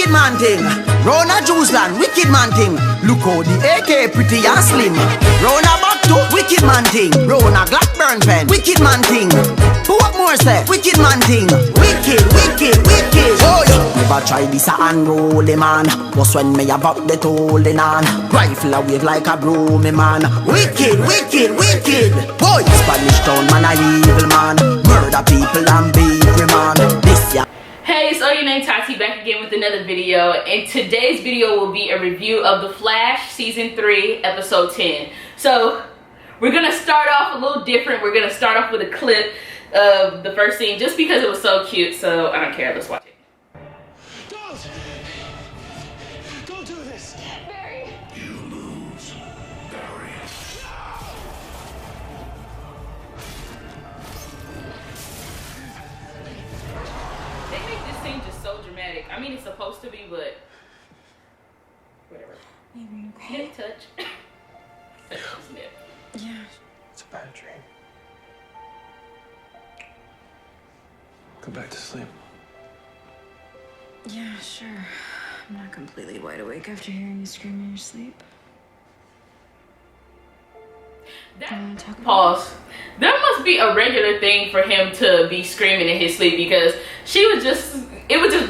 wicked man thing. Rona Juiceland, wicked man thing. Look how the AK pretty and slim. Rona back to wicked man thing. Rona Blackburn pen, wicked man thing. What more say? Wicked man thing. Wicked, wicked, wicked. Oh yeah. Never try this a unruly man. Just when me about the holding on. Rifle a wave like a broomy man. Wicked, wicked, wicked. Boy, Spanish town man a evil man. Murder people and beat man. This ya. Hey, it's OhYoNameTaty back again with another video, and today's video will be a review of The Flash Season 3, Episode 10. So, we're gonna start off a little different. We're gonna start off with a clip of the first scene just because it was so cute, so I don't care. Let's watch it. Don't do this! Barry! You lose, Barry. They make this scene just so dramatic. I mean, it's supposed to be, but whatever. Baby, okay? Nip touch. Nip. Yeah. It's a bad dream. Go back to sleep. Yeah, sure. I'm not completely wide awake after hearing you scream in your sleep. Pause. That must be a regular thing for him to be screaming in his sleep, because it was just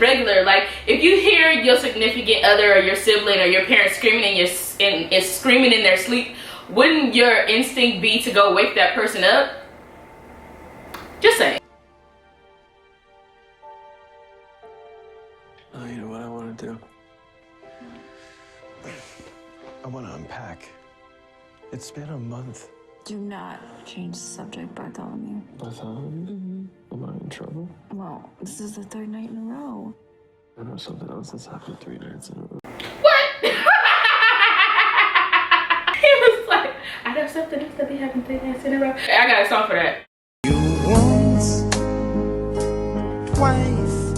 regular. Like, if you hear your significant other or your sibling or your parents screaming screaming in their sleep, wouldn't your instinct be to go wake that person up? Just saying. Oh, you know what I want to do? I want to unpack. It's been a month. Do not change the subject, Bartholomew. Bartholomew? Am I in trouble? Well, this is the third night in a row. I know something else that's happened 3 nights in a row. What? He was like, I know something else that be happening 3 nights in a row. I got a song for that. You once, twice,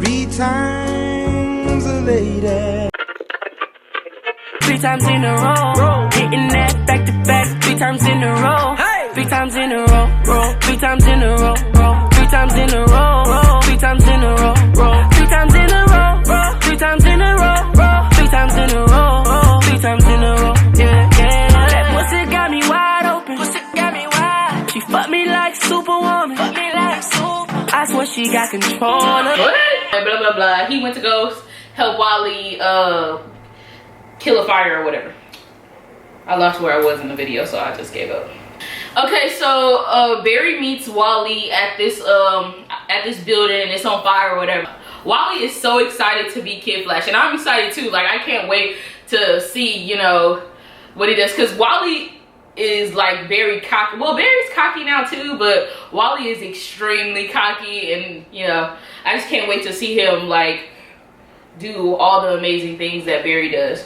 3 times a lady. 3 times in a row, hitting that back to back. 3 times in a row, 3 times in a row, 3 times in a row, 3 times in a row, 3 times in a row, 3 times in a row, 3 times in a row, 3 times in a row, 3 times in a row. Yeah, yeah. That pussy got me wide open. Pussy got me wide. She fucked me like Superwoman. Fuck me like Super. I swear she got control of. What? Blah blah blah. He went to go help Wally kill a fire or whatever. I lost where I was in the video, so I just gave up. Okay, so Barry meets Wally at this building, and it's on fire or whatever. Wally is so excited to be Kid Flash, and I'm excited too. Like, I can't wait to see, you know, what he does, because Wally is like very cocky. Well, Barry's cocky now too, but Wally is extremely cocky, and you know, I just can't wait to see him like do all the amazing things that Barry does.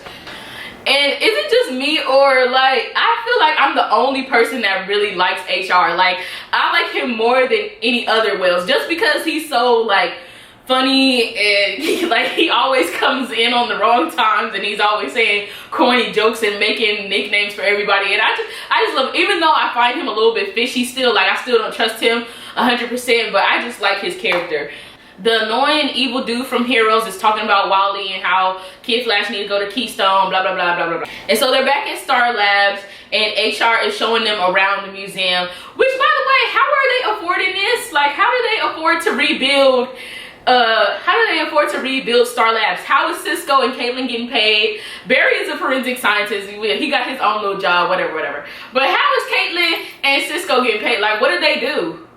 And is it just me, or like I feel like I'm the only person that really likes HR? Like, I like him more than any other Wells, just because he's so like funny, and he always comes in on the wrong times, and he's always saying corny jokes and making nicknames for everybody. And I just love him. Even though I find him a little bit fishy still, like I still don't trust him 100%, but I just like his character. The annoying evil dude from Heroes is talking about Wally and how Kid Flash needs to go to Keystone, blah, blah, blah, blah, blah, blah. And so they're back at Star Labs, and HR is showing them around the museum. Which, by the way, how are they affording this? Like, how do they afford to rebuild, Star Labs? How is Cisco and Caitlin getting paid? Barry is a forensic scientist. He got his own little job, whatever, whatever. But how is Caitlin and Cisco getting paid? Like, what do they do?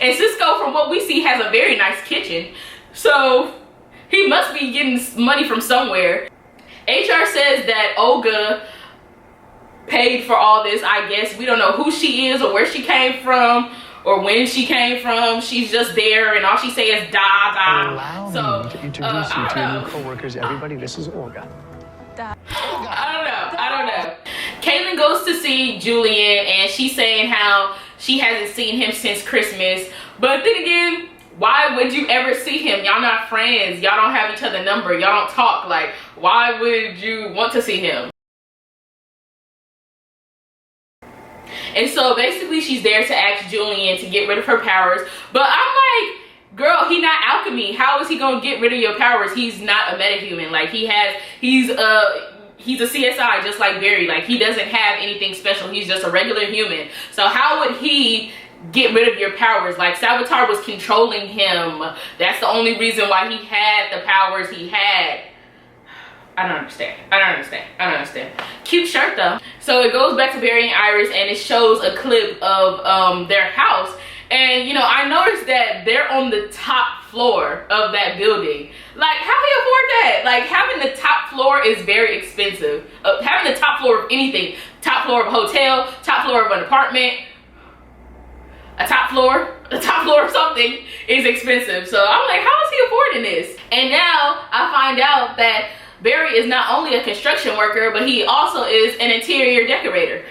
And Cisco, from what we see, has a very nice kitchen. So he must be getting money from somewhere. HR says that Olga paid for all this, I guess. We don't know who she is or where she came from or when she came from. She's just there, and all she says is da da. Allow me to introduce you to your new co-workers. Everybody, this is Olga. I don't know. Caitlin goes to see Julian, and she's saying how she hasn't seen him since Christmas. But then again, why would you ever see him? Y'all not friends. Y'all don't have each other's number. Y'all don't talk. Like, why would you want to see him? And so basically she's there to ask Julian to get rid of her powers. But I'm like, girl, he not alchemy. How is he gonna get rid of your powers? He's not a metahuman. Like he's a CSI just like Barry. Like he doesn't have anything special. He's just a regular human. So how would he get rid of your powers? Like Savitar was controlling him. That's the only reason why he had the powers he had. I don't understand. Cute shirt though. So it goes back to Barry and Iris, and it shows a clip of their house. And you know, I noticed that they're on the top floor of that building. Like, how do you afford that? Like, having the top floor is very expensive. Having the top floor of anything, top floor of a hotel, top floor of an apartment, a top floor of something is expensive. So I'm like, how is he affording this? And now I find out that Barry is not only a construction worker, but he also is an interior decorator.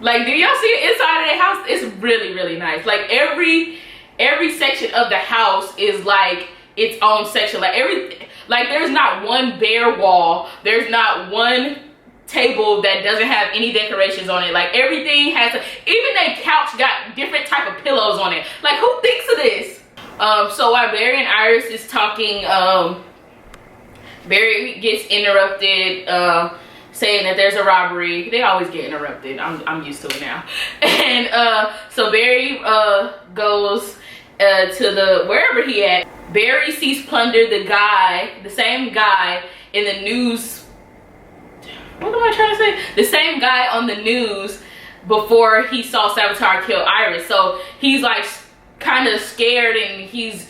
Like, do y'all see the inside of the house? It's really, really nice. Like every section of the house is like its own section. Like there's not one bare wall. There's not one table that doesn't have any decorations on it. Like everything has even that couch got different type of pillows on it. Like, who thinks of this? So while Barry and Iris is talking, Barry gets interrupted, saying that there's a robbery. They always get interrupted. I'm used to it now. And so Barry goes to wherever he at. Barry sees Plunder, the same guy in the news. What am I trying to say? The same guy on the news before he saw Savitar kill Iris. So he's like kind of scared, and he's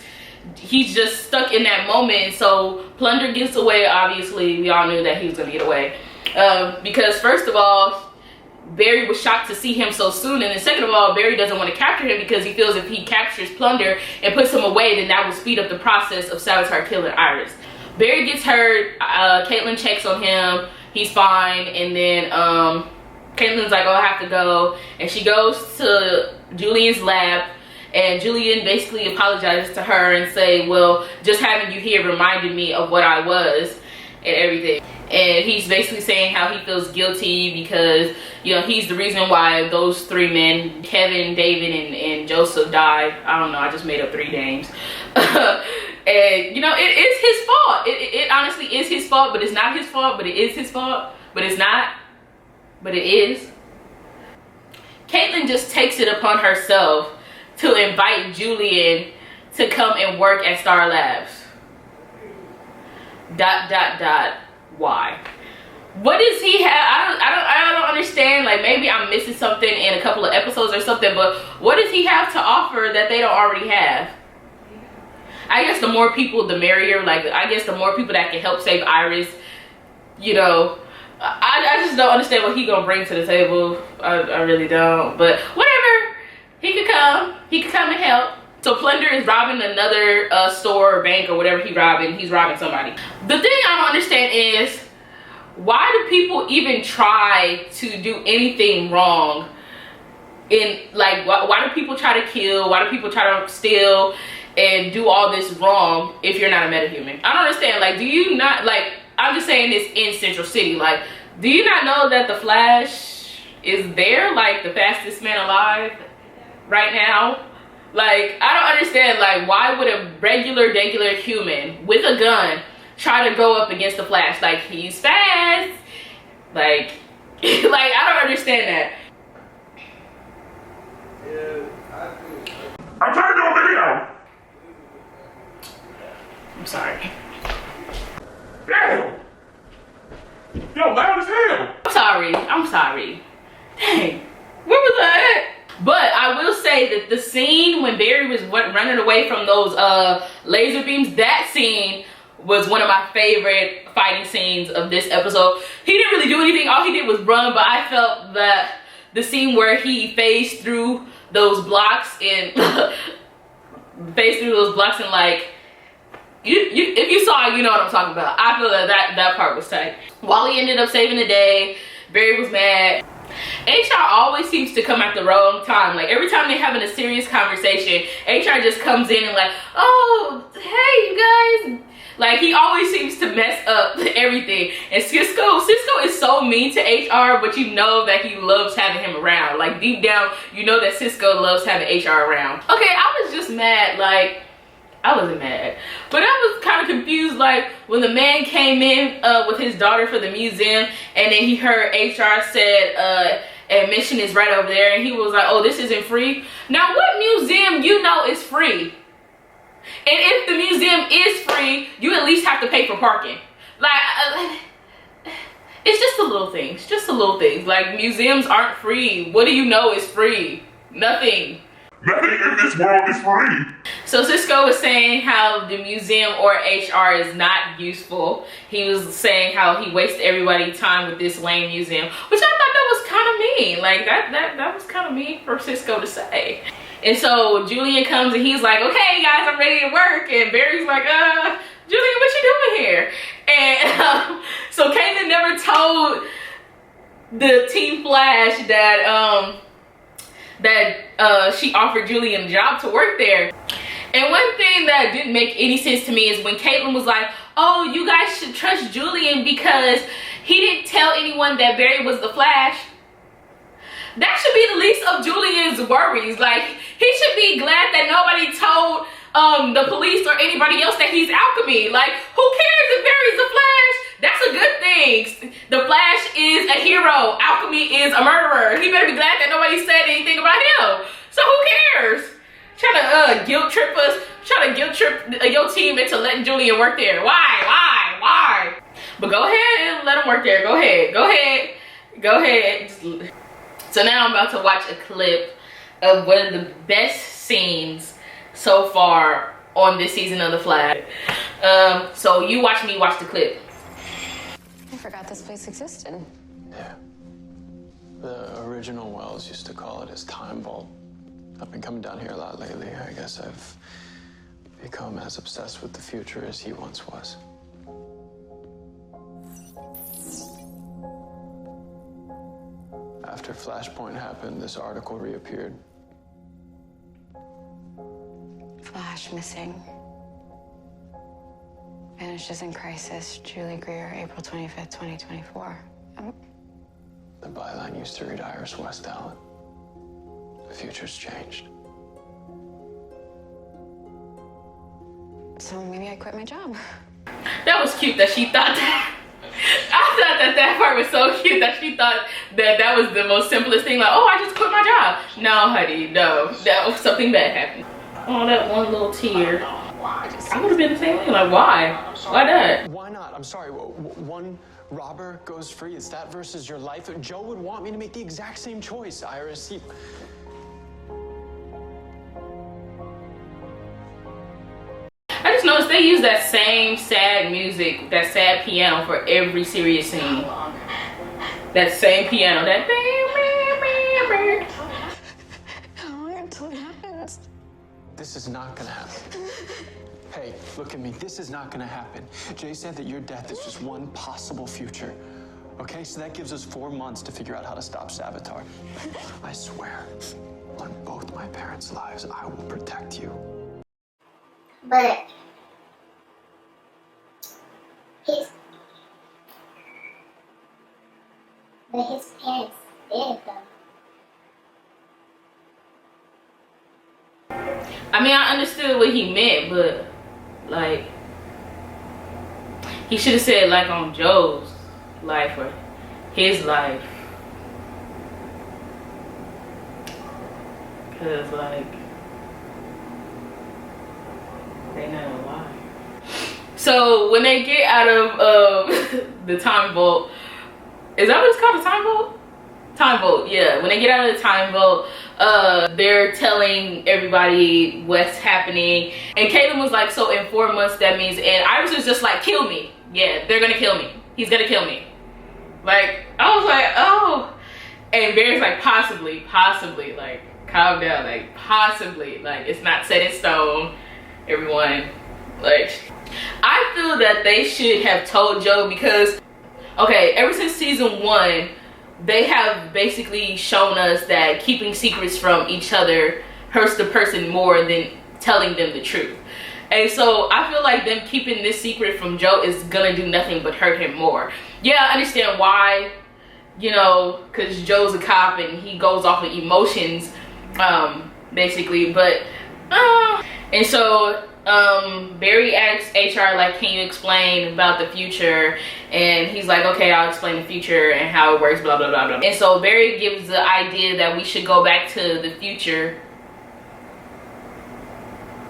just stuck in that moment. So Plunder gets away. Obviously, we all knew that he was gonna get away. Because first of all, Barry was shocked to see him so soon, and then second of all, Barry doesn't want to capture him because he feels if he captures Plunder and puts him away, then that will speed up the process of Savitar killing Iris. Barry gets hurt. Caitlin checks on him. He's fine, and then Caitlin's like, oh, I have to go, and she goes to Julian's lab, and Julian basically apologizes to her and say, well, just having you here reminded me of what I was and everything. And he's basically saying how he feels guilty because, you know, he's the reason why those three men, Kevin, David, and Joseph, died. I don't know, I just made up 3 names. And, you know, it is his fault. It honestly is his fault, but it's not his fault, but it is his fault. But it's not, but it is. Caitlin just takes it upon herself to invite Julian to come and work at Star Labs. ... Why? What does he have? I don't understand. Like, maybe I'm missing something in a couple of episodes or something, but what does he have to offer that they don't already have? I guess the more people, the merrier. Like, I guess the more people that can help save Iris, you know. I just don't understand what he gonna bring to the table. I really don't. But whatever. He could come and help. So Plunder is robbing another store or bank or whatever he's robbing somebody. The thing I don't understand is, why do people even try to do anything wrong? Why do people try to kill? Why do people try to steal and do all this wrong if you're not a metahuman? I don't understand. Like, do you not, like, I'm just saying this in Central City. Like, do you not know that the Flash is there? Like, the fastest man alive right now? Like, I don't understand, like, why would a regular human with a gun try to go up against the Flash? Like, he's fast. Like, I don't understand that. I'm trying to do a video. I'm sorry. Damn. Yo, loud as hell. I'm sorry. Dang, where was I at? But I will say that the scene when Barry was running away from those laser beams, that scene was one of my favorite fighting scenes of this episode. He didn't really do anything. All he did was run, but I felt that the scene where he phased through those blocks and like, if you saw it, you know what I'm talking about. I feel that part was tight. Wally ended up saving the day. Barry was mad. HR always seems to come at the wrong time. Like, every time they're having a serious conversation, HR just comes in and like, oh, hey, you guys, Like, he always seems to mess up everything. And Cisco is so mean to HR, but you know that he loves having him around. Like, deep down, you know that Cisco loves having HR around. Okay, I was just mad. Like, I wasn't mad, but I was kind of confused. Like, when the man came in with his daughter for the museum, and then he heard HR said, admission is right over there, and he was like, oh, this isn't free. Now, what museum you know is free? And if the museum is free, you at least have to pay for parking. Like, it's just the little things, just the little things. Like, museums aren't free. What do you know is free? Nothing. Nothing in this world is free. So Cisco was saying how the museum or HR is not useful. He was saying how he wasted everybody's time with this lame museum, which I thought that was kind of mean. Like, that was kind of mean for Cisco to say. And so Julian comes and he's like, okay guys, I'm ready to work. And Barry's like, Julian, what you doing here? And so Caitlin never told the Team Flash that she offered Julian a job to work there. And one thing that didn't make any sense to me is when Caitlin was like, oh, you guys should trust Julian because he didn't tell anyone that Barry was the Flash. That should be the least of Julian's worries. Like, he should be glad that nobody told the police or anybody else that he's Alchemy. Like, who cares if Barry's the Flash? That's a good thing. The Flash is a hero. Alchemy is a murderer. He better be glad that nobody said anything about him. So who cares? Trying to guilt trip us, trying to guilt trip your team into letting Julian work there. Why? But go ahead and let him work there. Go ahead. So now I'm about to watch a clip of one of the best scenes so far on this season of The Flash. So you watch me watch the clip. I forgot this place existed. Yeah. The original Wells used to call it his time vault. I've been coming down here a lot lately. I guess I've become as obsessed with the future as he once was. After Flashpoint happened, this article reappeared. Flash missing. Vanishes in crisis. Julie Greer, April 25th, 2024. The byline used to read Iris West Allen. The future's changed. So maybe I quit my job. That was cute that she thought that. I thought that part was so cute that she thought that was the most simplest thing. Like, oh, I just quit my job. No, honey, no. That was something bad happened. Oh, that one little tear. I would have been the same thing. Like, why? Why not? Why not? I'm sorry. One robber goes free. It's that versus your life. Joe would want me to make the exact same choice, Iris. I just noticed they use that same sad music, that sad piano for every serious scene. That same piano, that. How long until it happens? This is not gonna happen. Hey, look at me. This is not gonna happen. Jay said that your death is just one possible future. Okay, so that gives us 4 months to figure out how to stop Savitar. I swear, on both my parents' lives, I will protect you. But his parents did though. I mean, I understood what he meant, but like, he should have said like on Joe's life or his life, cause like they know why. So when they get out of the time vault, is that what it's called, the time vault? Time vault, yeah. When they get out of the time vault, they're telling everybody what's happening. And Caitlin was like, so in 4 months that means, and Iris was just like, kill me. Yeah, they're gonna kill me. He's gonna kill me. Like, I was like, oh. And Barry's like, possibly, like, calm down, like, possibly. Like, it's not set in stone, everyone. Like, I feel that they should have told Joe because, okay, ever since season 1, they have basically shown us that keeping secrets from each other hurts the person more than telling them the truth. And so I feel like them keeping this secret from Joe is gonna do nothing but hurt him more. Yeah, I understand why, you know, because Joe's a cop and he goes off of emotions, basically, but and so Barry asks HR, like, can you explain about the future? And he's like, okay, I'll explain the future and how it works, blah blah blah blah. And so Barry gives the idea that we should go back to the future.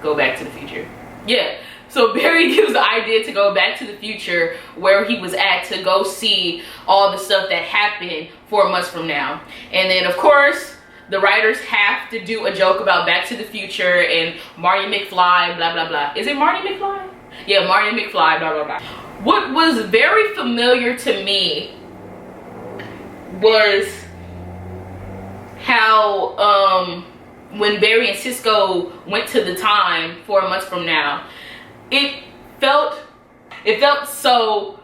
Go back to the future. Yeah. So Barry gives the idea to go back to the future where he was at to go see all the stuff that happened 4 months from now. And then of course the writers have to do a joke about Back to the Future and Marty McFly, blah blah blah. Is it Marty McFly? Yeah, Marty McFly, blah blah blah. What was very familiar to me was how when Barry and Cisco went to the time 4 months from now, it felt so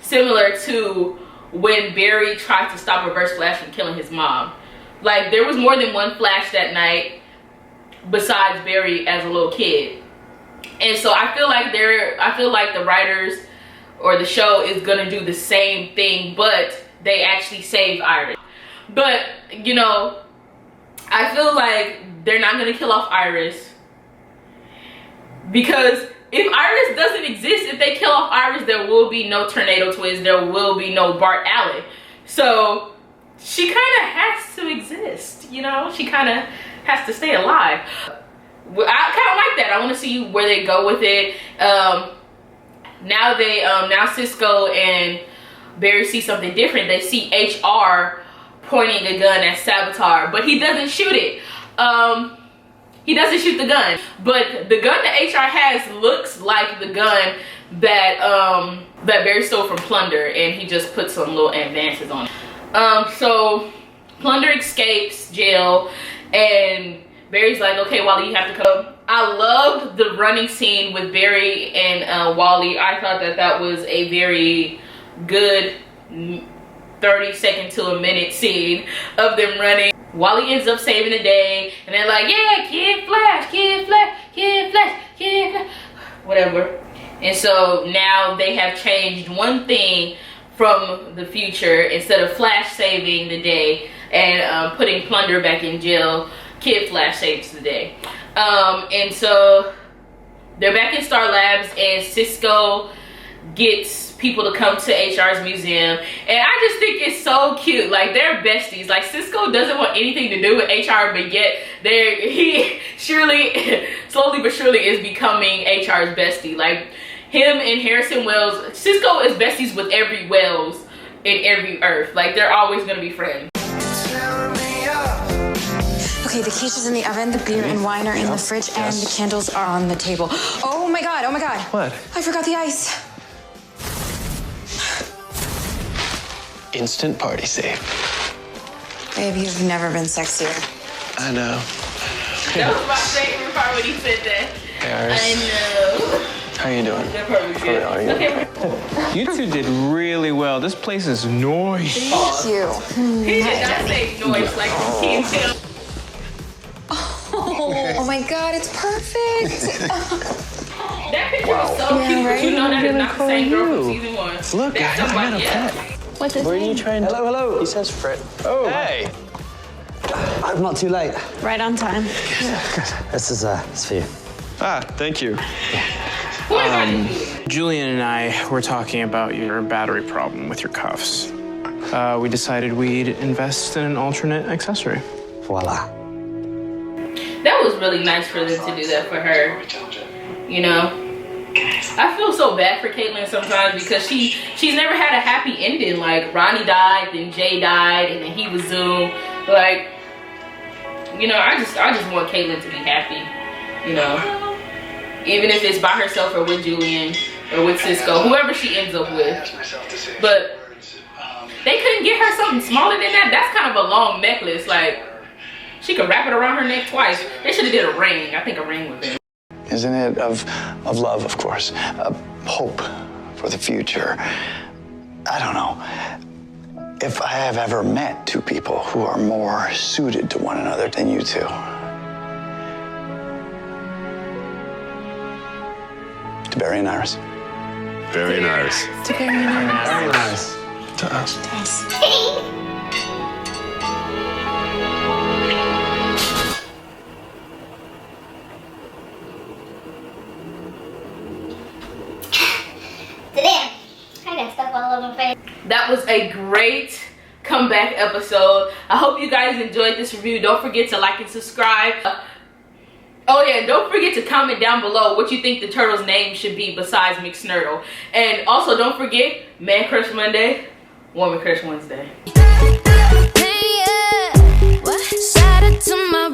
similar to when Barry tried to stop Reverse Flash from killing his mom. Like, there was more than one Flash that night besides Barry as a little kid. And so I feel like the writers or the show is gonna do the same thing, but they actually saved Iris. But, you know, I feel like they're not gonna kill off Iris, because if Iris doesn't exist, if they kill off Iris, there will be no Tornado Twins, there will be no Bart Allen. So she kind of has to exist, you know? She kind of has to stay alive. I kind of like that. I want to see where they go with it. Now Cisco and Barry see something different. They see HR pointing a gun at Savitar, but he doesn't shoot it. He doesn't shoot the gun, but the gun that HR has looks like the gun that that Barry stole from Plunder, and he just put some little advances on it. So Plunder escapes jail, and Barry's like, okay, Wally, you have to come. I loved the running scene with Barry and Wally. I thought that was a very good 30-second to a minute scene of them running. Wally ends up saving the day, and they're like, yeah, Kid Flash, Kid Flash, Kid Flash, Kid Flash, whatever. And so now they have changed one thing from the future. Instead of Flash saving the day and putting Plunder back in jail, Kid Flash saves the day. And so they're back in Star Labs, and Cisco gets people to come to HR's museum, and I just think it's so cute. Like, they're besties. Like, Cisco doesn't want anything to do with HR, but yet he surely, slowly but surely, is becoming HR's bestie. Like, him and Harrison Wells, Cisco is besties with every Wells in every Earth. Like, they're always gonna be friends. Okay, the quiche is in the oven, the beer and wine are in the fridge, and the candles are on the table. Oh my god, oh my god. What? I forgot the ice. Instant party save. Babe, you've never been sexier. I know. That was my favorite part when he said that. Hey, Iris. I know. How you doing? That part was good. Okay. You two did really well. This place is noisy. Thank you. He did not say noise like you can't tell. Oh my god, it's perfect. That picture was so cute, but you know that is not the same girl from season 1. Look, I got a pet. What's his Where are name? you trying to... Hello. He says Fred. Oh, hey. I'm not too late. Right on time. This is for you. Ah, thank you. Julian and I were talking about your battery problem with your cuffs. We decided we'd invest in an alternate accessory. Voila. That was really nice for them to do that for her. You know? I feel so bad for Caitlyn sometimes because she's never had a happy ending. Like, Ronnie died, then Jay died, and then he was Zoom. Like, you know, I just want Caitlyn to be happy. You know, even if it's by herself or with Julian or with Cisco, whoever she ends up with. But they couldn't get her something smaller than that. That's kind of a long necklace. Like, she could wrap it around her neck twice. They should have did a ring. I think a ring would be. Isn't it of love, of course, hope for the future? I don't know if I have ever met two people who are more suited to one another than you two. Barry and Iris. Very nice. To Barry and Iris. Very nice. To us. To us. Damn. I got stuff all over my face. That was a great comeback episode. I hope you guys enjoyed this review. Don't forget to like and subscribe. Oh yeah, don't forget to comment down below what you think the turtle's name should be besides McSnurtle. And also don't forget, Man Crush Monday, Woman Crush Wednesday. Shout out to my